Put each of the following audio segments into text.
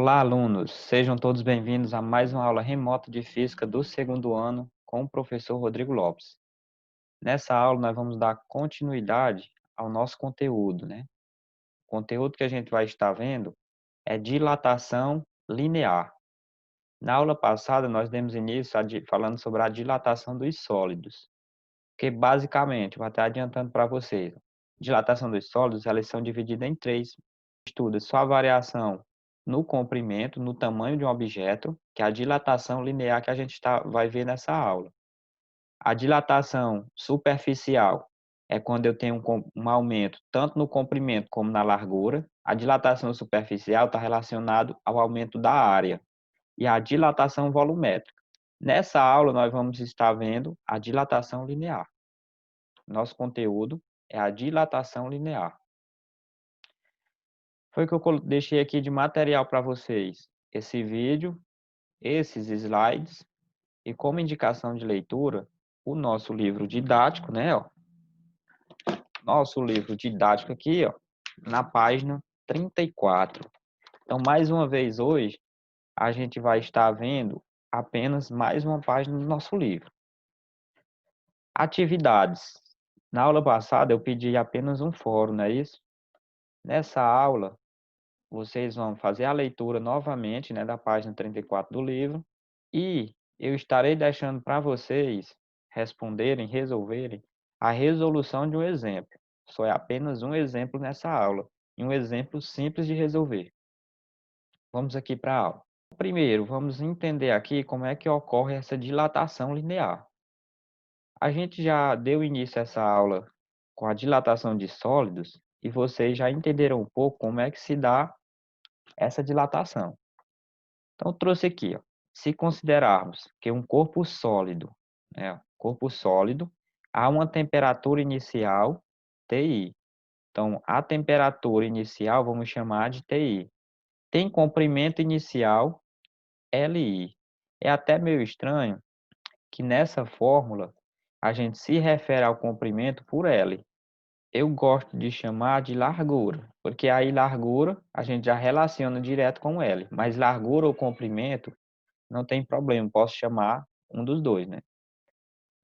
Olá, alunos! Sejam todos bem-vindos a mais uma aula remota de Física do segundo ano com o professor Rodrigo Lopes. Nessa aula, nós vamos dar continuidade ao nosso conteúdo, né? O conteúdo que a gente vai estar vendo é dilatação linear. Na aula passada, nós demos início falando sobre a dilatação dos sólidos, que basicamente, vou até adiantando para vocês, dilatação dos sólidos, elas são divididas em três. Estuda só a variação no comprimento, no tamanho de um objeto, que é a dilatação linear que a gente vai ver nessa aula. A dilatação superficial é quando eu tenho um aumento tanto no comprimento como na largura. A dilatação superficial está relacionada ao aumento da área. E a dilatação volumétrica. Nessa aula, nós vamos estar vendo a dilatação linear. Nosso conteúdo é a dilatação linear. Foi o que eu deixei aqui de material para vocês. Esse vídeo, esses slides e como indicação de leitura, o nosso livro didático, né, ó. Nosso livro didático aqui, ó, na página 34. Então, mais uma vez hoje, a gente vai estar vendo apenas mais uma página do nosso livro. Atividades. Na aula passada eu pedi apenas um fórum, não é isso? Nessa aula, vocês vão fazer a leitura novamente, né, da página 34 do livro, e eu estarei deixando para vocês responderem, resolverem a resolução de um exemplo. Só é apenas um exemplo nessa aula, e um exemplo simples de resolver. Vamos aqui para a aula. Primeiro, vamos entender aqui como é que ocorre essa dilatação linear. A gente já deu início a essa aula com a dilatação de sólidos, e vocês já entenderam um pouco como é que se dá essa dilatação. Então, eu trouxe aqui, ó, se considerarmos que um corpo sólido, né, corpo sólido, há uma temperatura inicial, TI. Então, a temperatura inicial vamos chamar de TI. Tem comprimento inicial, LI. É até meio estranho que nessa fórmula a gente se refere ao comprimento por L. Eu gosto de chamar de largura, porque aí largura a gente já relaciona direto com L, mas largura ou comprimento não tem problema, posso chamar um dos dois, né?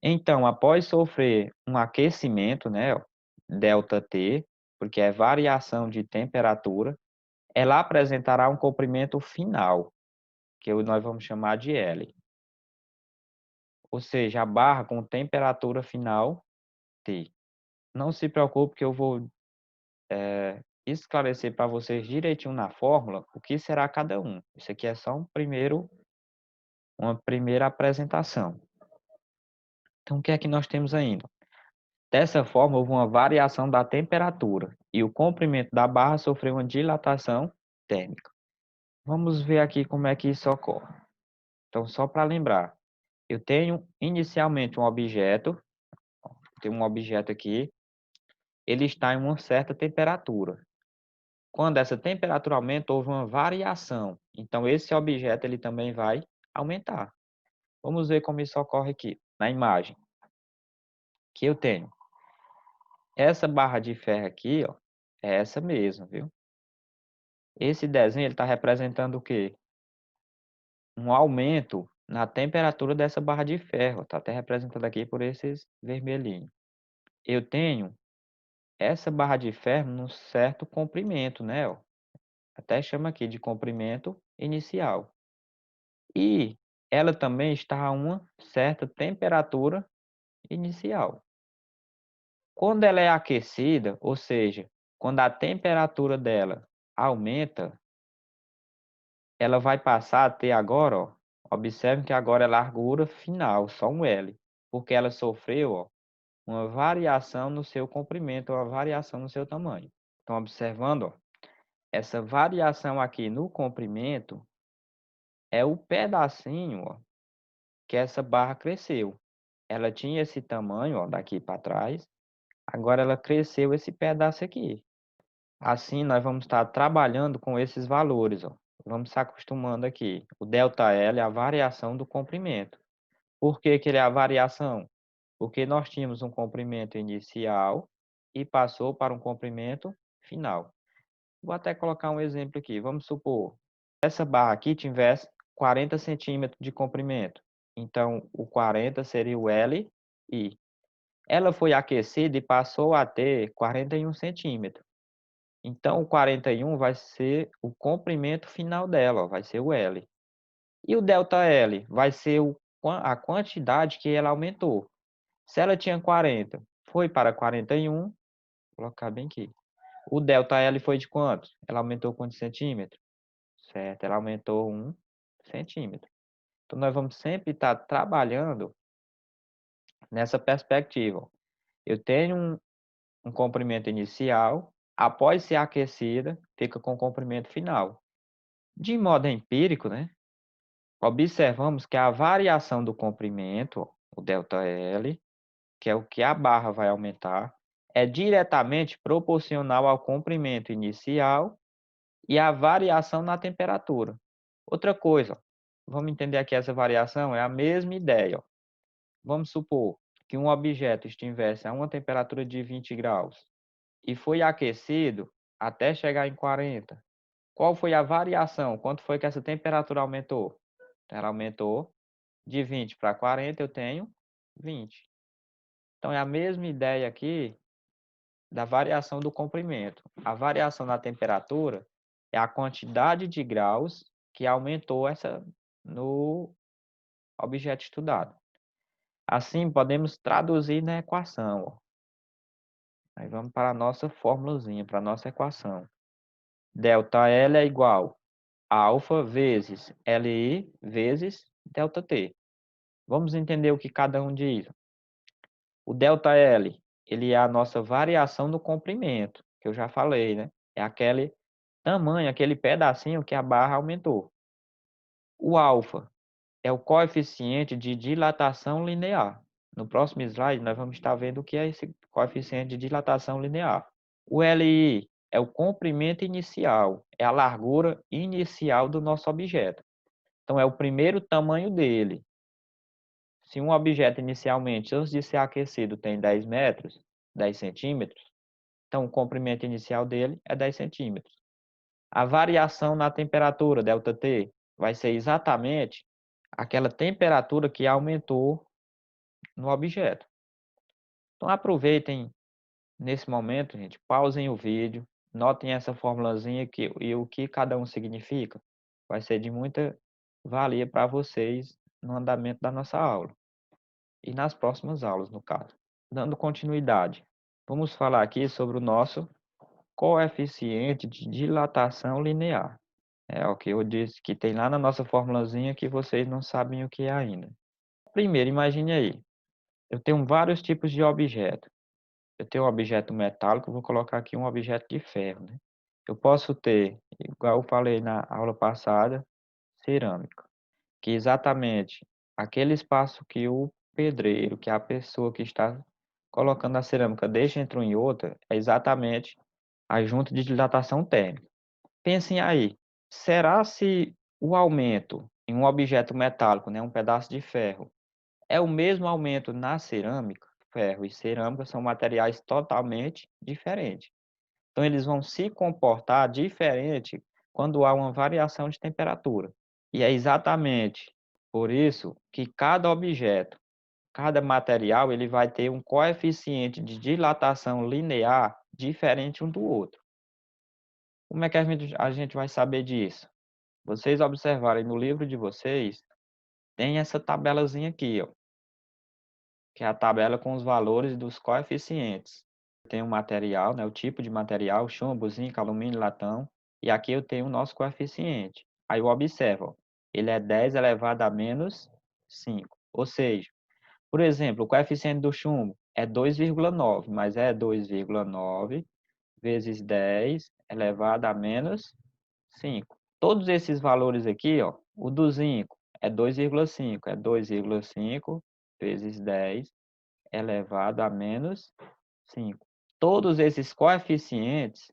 Então, após sofrer um aquecimento, né, ó, ΔT, porque é variação de temperatura, ela apresentará um comprimento final, que nós vamos chamar de L. Ou seja, a barra com temperatura final T. Não se preocupe que eu vou esclarecer para vocês direitinho na fórmula o que será cada um. Isso aqui é só uma primeira apresentação. Então, o que é que nós temos ainda? Dessa forma, houve uma variação da temperatura e o comprimento da barra sofreu uma dilatação térmica. Vamos ver aqui como é que isso ocorre. Então, só para lembrar, eu tenho inicialmente tenho um objeto aqui, ele está em uma certa temperatura. Quando essa temperatura aumenta, houve uma variação. Então, esse objeto ele também vai aumentar. Vamos ver como isso ocorre aqui, na imagem que eu tenho. Essa barra de ferro aqui, ó, é essa mesmo, viu? Esse desenho está representando o quê? Um aumento na temperatura dessa barra de ferro. Está até representado aqui por esses vermelhinhos. Eu tenho essa barra de ferro num certo comprimento, né? Ó. Até chama aqui de comprimento inicial. E ela também está a uma certa temperatura inicial. Quando ela é aquecida, ou seja, quando a temperatura dela aumenta, ela vai passar a ter agora, ó, observe que agora é largura final, só um L, porque ela sofreu, ó, uma variação no seu comprimento, uma variação no seu tamanho. Estão observando, ó, essa variação aqui no comprimento é o pedacinho, ó, que essa barra cresceu. Ela tinha esse tamanho, ó, daqui para trás, agora ela cresceu esse pedaço aqui. Assim, nós vamos estar trabalhando com esses valores, ó. Vamos se acostumando aqui. O ΔL é a variação do comprimento. Por que que ele é a variação? Porque nós tínhamos um comprimento inicial e passou para um comprimento final. Vou até colocar um exemplo aqui. Vamos supor, essa barra aqui tivesse 40 centímetros de comprimento. Então, o 40 seria o Li. Ela foi aquecida e passou a ter 41 centímetros. Então, o 41 vai ser o comprimento final dela, ó, vai ser o L. E o ΔL vai ser a quantidade que ela aumentou. Se ela tinha 40, foi para 41, vou colocar bem aqui. O ΔL foi de quanto? Ela aumentou quantos centímetros? Certo, ela aumentou 1 centímetro. Então, nós vamos sempre estar trabalhando nessa perspectiva. Eu tenho um comprimento inicial, após ser aquecida, fica com comprimento final. De modo empírico, né, observamos que a variação do comprimento, o ΔL, que é o que a barra vai aumentar, é diretamente proporcional ao comprimento inicial e à variação na temperatura. Outra coisa, vamos entender aqui essa variação, é a mesma ideia. Ó. Vamos supor que um objeto estivesse a uma temperatura de 20 graus e foi aquecido até chegar em 40. Qual foi a variação? Quanto foi que essa temperatura aumentou? Ela aumentou de 20 para 40, eu tenho 20. Então, é a mesma ideia aqui da variação do comprimento. A variação na temperatura é a quantidade de graus que aumentou no objeto estudado. Assim, podemos traduzir na equação. Ó. Aí vamos para a nossa formulazinha, para a nossa equação. ΔL é igual a alfa vezes Li vezes ΔT. Vamos entender o que cada um diz. O ΔL, ele é a nossa variação do comprimento, que eu já falei, né? É aquele tamanho, aquele pedacinho que a barra aumentou. O alfa é o coeficiente de dilatação linear. No próximo slide, nós vamos estar vendo o que é esse coeficiente de dilatação linear. O Li é o comprimento inicial, é a largura inicial do nosso objeto. Então, é o primeiro tamanho dele. Se um objeto inicialmente, antes de ser aquecido, tem 10 metros, 10 centímetros, então o comprimento inicial dele é 10 centímetros. A variação na temperatura, ΔT, vai ser exatamente aquela temperatura que aumentou no objeto. Então aproveitem nesse momento, gente, pausem o vídeo, notem essa formulazinha aqui e o que cada um significa. Vai ser de muita valia para vocês no andamento da nossa aula. E nas próximas aulas, no caso. Dando continuidade, vamos falar aqui sobre o nosso coeficiente de dilatação linear. É o que eu disse que tem lá na nossa formulazinha que vocês não sabem o que é ainda. Primeiro, imagine aí, eu tenho vários tipos de objeto. Eu tenho um objeto metálico, vou colocar aqui um objeto de ferro. Né? Eu posso ter, igual eu falei na aula passada, cerâmica, que é exatamente aquele espaço que o pedreiro, que é a pessoa que está colocando a cerâmica deixa entre uma e outra, é exatamente a junta de dilatação térmica. Pensem aí, será se o aumento em um objeto metálico, né, um pedaço de ferro, é o mesmo aumento na cerâmica? Ferro e cerâmica são materiais totalmente diferentes. Então, eles vão se comportar diferente quando há uma variação de temperatura. E é exatamente por isso que cada objeto, cada material, ele vai ter um coeficiente de dilatação linear diferente um do outro. Como é que a gente vai saber disso? Vocês observarem no livro de vocês, tem essa tabelazinha aqui, ó, que é a tabela com os valores dos coeficientes. Tem o material, né, o tipo de material, chumbo, zinco, alumínio, latão, e aqui eu tenho o nosso coeficiente. Aí eu observo, ó, ele é 10 elevado a menos 5. Ou seja, por exemplo, o coeficiente do chumbo é 2,9, mas é 2,9 vezes 10 elevado a menos 5. Todos esses valores aqui, ó, o do zinco é 2,5, é 2,5 vezes 10 elevado a menos 5. Todos esses coeficientes,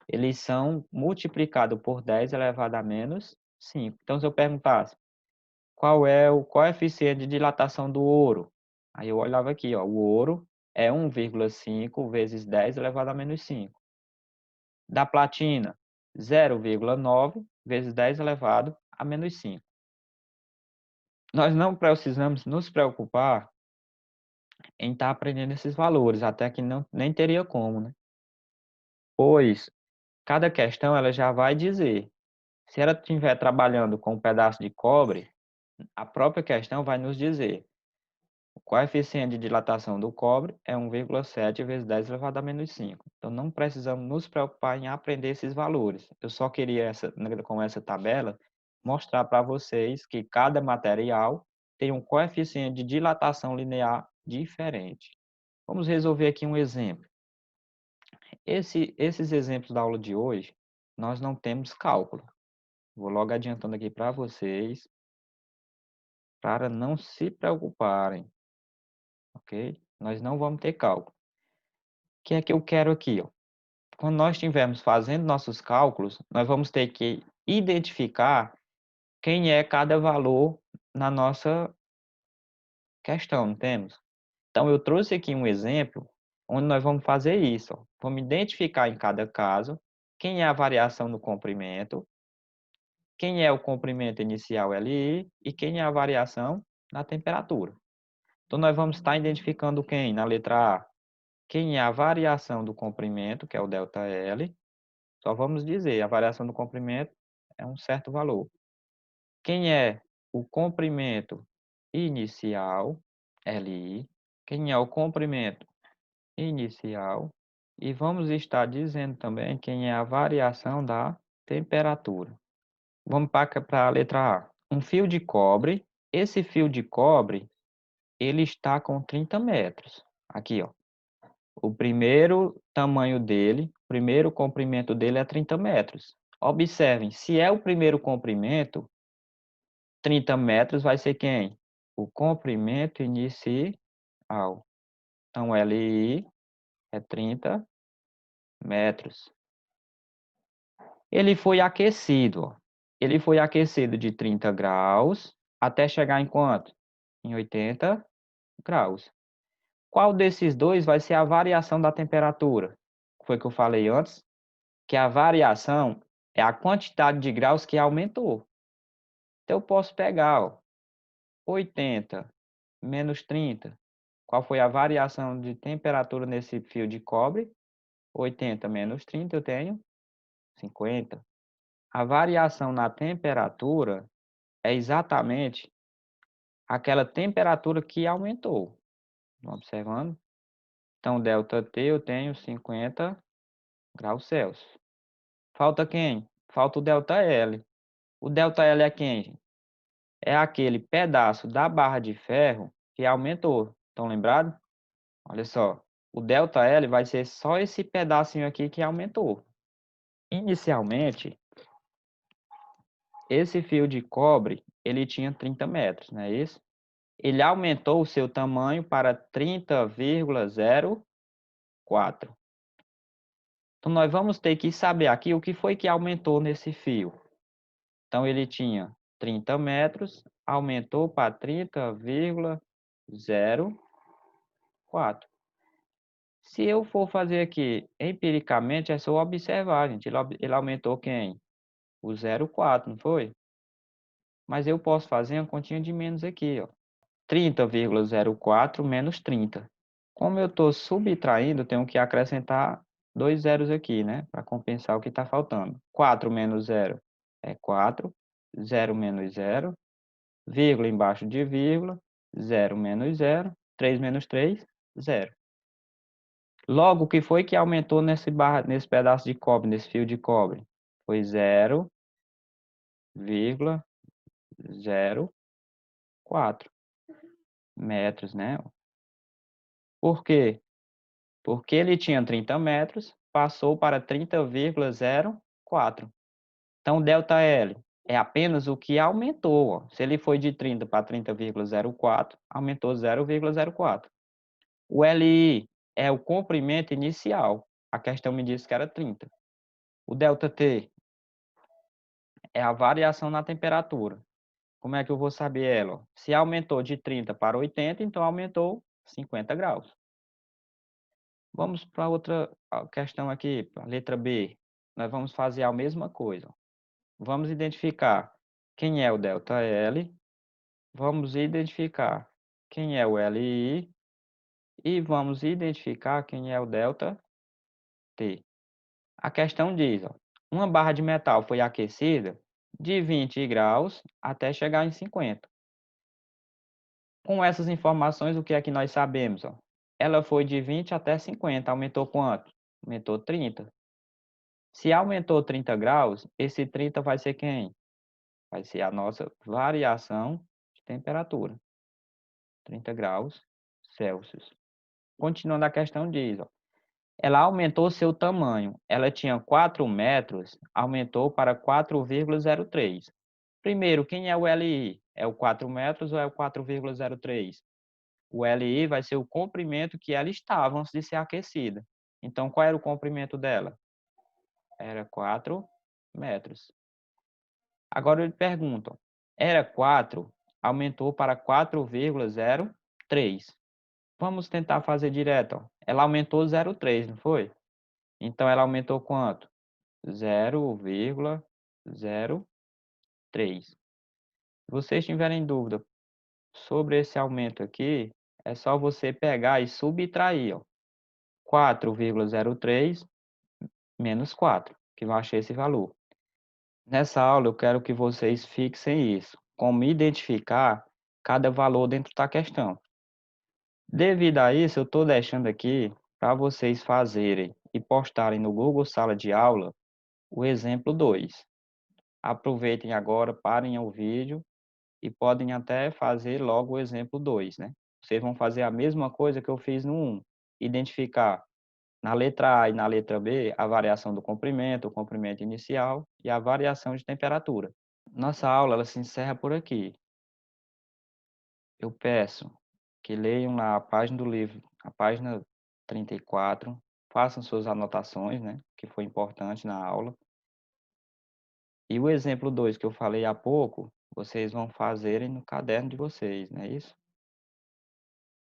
eles são multiplicados por 10 elevado a menos 5. Então, se eu perguntasse qual é o coeficiente de dilatação do ouro, aí eu olhava aqui, ó, o ouro é 1,5 vezes 10 elevado a menos 5. Da platina, 0,9 vezes 10 elevado a menos 5. Nós não precisamos nos preocupar em estar aprendendo esses valores, até que não, nem teria como, né? Pois cada questão ela já vai dizer. Se ela estiver trabalhando com um pedaço de cobre, a própria questão vai nos dizer: o coeficiente de dilatação do cobre é 1,7 vezes 10 elevado a menos 5. Então, não precisamos nos preocupar em aprender esses valores. Eu só queria, com essa tabela, mostrar para vocês que cada material tem um coeficiente de dilatação linear diferente. Vamos resolver aqui um exemplo. Esses exemplos da aula de hoje, nós não temos cálculo. Vou logo adiantando aqui para vocês, para não se preocuparem, ok? Nós não vamos ter cálculo. O que é que eu quero aqui, ó? Quando nós estivermos fazendo nossos cálculos, nós vamos ter que identificar quem é cada valor na nossa questão, não temos? Então, eu trouxe aqui um exemplo onde nós vamos fazer isso, ó. Vamos identificar em cada caso quem é a variação do comprimento, quem é o comprimento inicial LI e quem é a variação na temperatura. Então, nós vamos estar identificando quem? Na letra A, quem é a variação do comprimento, que é o ΔL. Só vamos dizer, a variação do comprimento é um certo valor. Quem é o comprimento inicial, LI. Quem é o comprimento inicial. E vamos estar dizendo também quem é a variação da temperatura. Vamos para a letra A. Um fio de cobre. Esse fio de cobre, ele está com 30 metros. Aqui, ó. O primeiro tamanho dele, o primeiro comprimento dele é 30 metros. Observem, se é o primeiro comprimento, 30 metros vai ser quem? O comprimento inicial. Então, LI é 30 metros. Ele foi aquecido, ó. Ele foi aquecido de 30 graus até chegar em quanto? Em 80 graus. Qual desses dois vai ser a variação da temperatura? Foi o que eu falei antes, que a variação é a quantidade de graus que aumentou. Então, eu posso pegar, ó, 80 menos 30. Qual foi a variação de temperatura nesse fio de cobre? 80 menos 30, eu tenho 50. A variação na temperatura é exatamente aquela temperatura que aumentou. Estão observando? Então, ΔT eu tenho 50 graus Celsius. Falta quem? Falta o ΔL. O ΔL é quem? É aquele pedaço da barra de ferro que aumentou. Estão lembrados? Olha só. O ΔL vai ser só esse pedacinho aqui que aumentou. Inicialmente, esse fio de cobre, ele tinha 30 metros, não é isso? Ele aumentou o seu tamanho para 30,04. Então, nós vamos ter que saber aqui o que foi que aumentou nesse fio. Então, ele tinha 30 metros, aumentou para 30,04. Se eu for fazer aqui empiricamente, é só observar, gente. Ele aumentou quem? O 0,4, não foi? Mas eu posso fazer uma continha de menos aqui, ó. 30,04 menos 30. Como eu estou subtraindo, eu tenho que acrescentar dois zeros aqui, né? Para compensar o que está faltando. 4 menos 0 é 4. 0 menos 0. Vírgula embaixo de vírgula. 0 menos 0. 3 menos 3, 0. Logo, o que foi que aumentou nesse pedaço de cobre, nesse fio de cobre? Foi 0,04 metros, né? Por quê? Porque ele tinha 30 metros, passou para 30,04. Então, ΔL é apenas o que aumentou. Ó. Se ele foi de 30 para 30,04, aumentou 0,04. O LI é o comprimento inicial. A questão me disse que era 30. O ΔT é a variação na temperatura. Como é que eu vou saber ela? Se aumentou de 30 para 80, então aumentou 50 graus. Vamos para outra questão aqui, a letra B. nós vamos fazer a mesma coisa. Vamos identificar quem é o ΔL, vamos identificar quem é o LI e vamos identificar quem é o ΔT. A questão diz, ó, uma barra de metal foi aquecida de 20 graus até chegar em 50. Com essas informações, o que é que nós sabemos? Ó? Ela foi de 20 até 50, aumentou quanto? Aumentou 30. Se aumentou 30 graus, esse 30 vai ser quem? Vai ser a nossa variação de temperatura, 30 graus Celsius. Continuando a questão diz, ó, ela aumentou seu tamanho. Ela tinha 4 metros, aumentou para 4,03. Primeiro, quem é o LI? É o 4 metros ou é o 4,03? O LI vai ser o comprimento que ela estava antes de ser aquecida. Então, qual era o comprimento dela? Era 4 metros. Agora eu lhe pergunto, era 4, aumentou para 4,03. Vamos tentar fazer direto. Ó. Ela aumentou 0,3, não foi? Então, ela aumentou quanto? 0,03. Se vocês tiverem dúvida sobre esse aumento aqui, é só você pegar e subtrair, ó, 4,03 menos 4, que vai achar esse valor. Nessa aula eu quero que vocês fixem isso, como identificar cada valor dentro da questão. Devido a isso, eu estou deixando aqui para vocês fazerem e postarem no Google Sala de Aula o exemplo 2. Aproveitem agora, parem o vídeo e podem até fazer logo o exemplo 2, né? Vocês vão fazer a mesma coisa que eu fiz no 1, identificar na letra A e na letra B a variação do comprimento, o comprimento inicial e a variação de temperatura. Nossa aula ela se encerra por aqui. Eu peço que leiam lá a página do livro, a página 34, façam suas anotações, né, que foi importante na aula. E o exemplo 2 que eu falei há pouco, vocês vão fazerem no caderno de vocês, não é isso?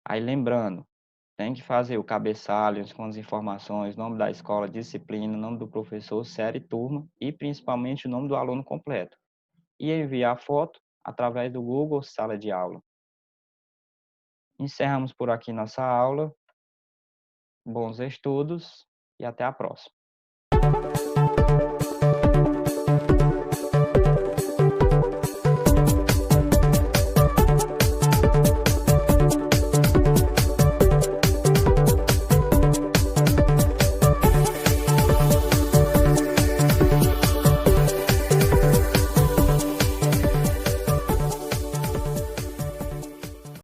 Aí lembrando, tem que fazer o cabeçalho com as informações, nome da escola, disciplina, nome do professor, série, turma e principalmente o nome do aluno completo. E enviar a foto através do Google Sala de Aula. Encerramos por aqui nossa aula. Bons estudos e até a próxima.